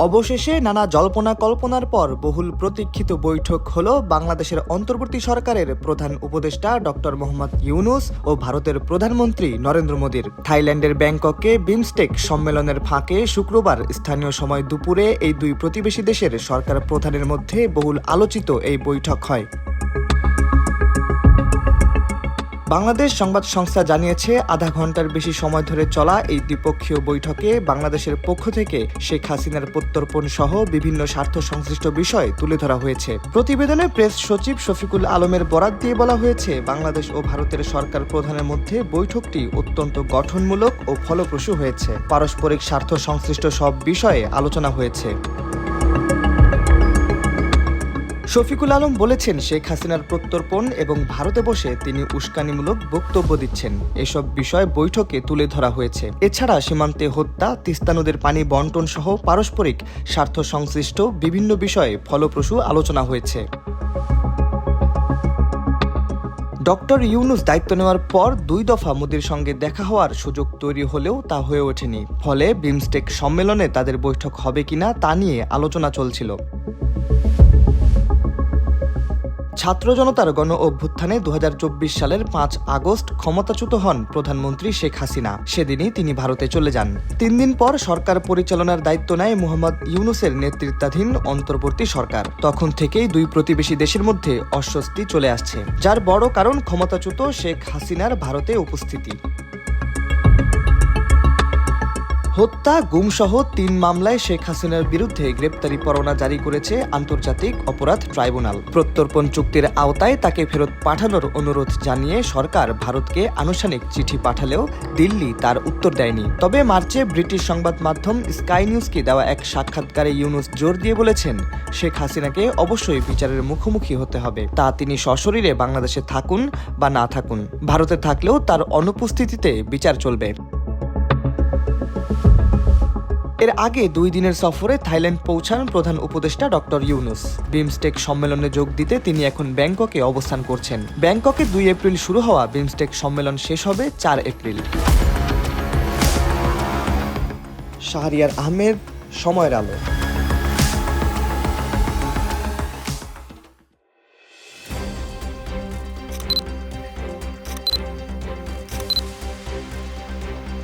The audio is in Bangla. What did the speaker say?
অবশেষে নানা জল্পনা কল্পনার পর বহুল প্রতীক্ষিত বৈঠক হলো বাংলাদেশের অন্তর্বর্তী সরকারের প্রধান উপদেষ্টা ডক্টর মোহাম্মদ ইউনূস ও ভারতের প্রধানমন্ত্রী নরেন্দ্র মোদীর। থাইল্যান্ডের ব্যাংককে বিমস্টেক সম্মেলনের ফাঁকে শুক্রবার স্থানীয় সময় দুপুরে এই দুই প্রতিবেশী দেশের সরকার প্রধানের মধ্যে বহুল আলোচিত এই বৈঠক হয়। বাংলাদেশ সংবাদ সংস্থা জানিয়েছে, আধা ঘন্টার বেশি সময় ধরে চলা এই দ্বিপক্ষীয় বৈঠকে বাংলাদেশের পক্ষ থেকে শেখ হাসিনার প্রত্যর্পণ সহ বিভিন্ন স্বার্থ সংশ্লিষ্ট বিষয় তুলে ধরা হয়েছে। প্রতিবেদনে প্রেস সচিব শফিকুল আলমের বরাত দিয়ে বলা হয়েছে, বাংলাদেশ ও ভারতের সরকার প্রধানের মধ্যে বৈঠকটি অত্যন্ত গঠনমূলক ও ফলপ্রসূ হয়েছে। পারস্পরিক স্বার্থ সংশ্লিষ্ট সব বিষয়ে আলোচনা হয়েছে। শফিকুল আলম বলেছেন, শেখ হাসিনার প্রত্যর্পণ এবং ভারতে বসে তিনি উস্কানিমূলক বক্তব্য দিচ্ছেন, এসব বিষয় বৈঠকে তুলে ধরা হয়েছে। এছাড়া সীমান্তে হত্যা, তিস্তা নদের পানি বন্টন সহ পারস্পরিক স্বার্থ সংশ্লিষ্ট বিভিন্ন বিষয়ে ফলপ্রসূ আলোচনা হয়েছে। ডক্টর ইউনূস দায়িত্ব নেওয়ার পর দুই দফা মোদির সঙ্গে দেখা হওয়ার সুযোগ তৈরি হলেও তা হয়ে ওঠেনি। ফলে বিমস্টেক সম্মেলনে তাদের বৈঠক হবে কিনা তা নিয়ে আলোচনা চলছিল। ছাত্র জনতার গণ অভ্যুত্থানে 2024 সালের 5 আগস্ট ক্ষমতাচ্যুত হন প্রধানমন্ত্রী শেখ হাসিনা। সেদিনই তিনি ভারতে চলে যান। 3 দিন পর সরকার পরিচালনার দায়িত্ব নেয় মোহাম্মদ ইউনূসের নেতৃত্বাধীন অন্তর্বর্তী সরকার। তখন থেকেই দুই প্রতিবেশী দেশের মধ্যে অস্বস্তি চলে আসছে, যার বড় কারণ ক্ষমতাচ্যুত শেখ হাসিনার ভারতে উপস্থিতি। হত্যা, গুমসহ 3 মামলায় শেখ হাসিনার বিরুদ্ধে গ্রেপ্তারি পরোয়ানা জারি করেছে আন্তর্জাতিক অপরাধ ট্রাইব্যুনাল। প্রত্যর্পণ চুক্তির আওতায় তাকে ফেরত পাঠানোর অনুরোধ জানিয়ে সরকার ভারতকে আনুষ্ঠানিক চিঠি পাঠালেও দিল্লি তার উত্তর দেয়নি। তবে মার্চে ব্রিটিশ সংবাদ মাধ্যম স্কাই নিউজকে দেওয়া এক সাক্ষাৎকারে ইউনূস জোর দিয়ে বলেছেন, শেখ হাসিনাকে অবশ্যই বিচারের মুখোমুখি হতে হবে, তা তিনি সশরীরে বাংলাদেশে থাকুন বা না থাকুন। ভারতে থাকলেও তার অনুপস্থিতিতে বিচার চলবে। এর আগে 2 দিনের সফরে থাইল্যান্ড পৌঁছান প্রধান উপদেষ্টা ডক্টর ইউনূস। বিমস্টেক সম্মেলনে যোগ দিতে তিনি এখন ব্যাংককে অবস্থান করছেন। ব্যাংককে 2 এপ্রিল শুরু হওয়া বিমস্টেক সম্মেলন শেষ হবে 4 এপ্রিল। শাহরিয়ার আহমেদ, সময়ের আলো।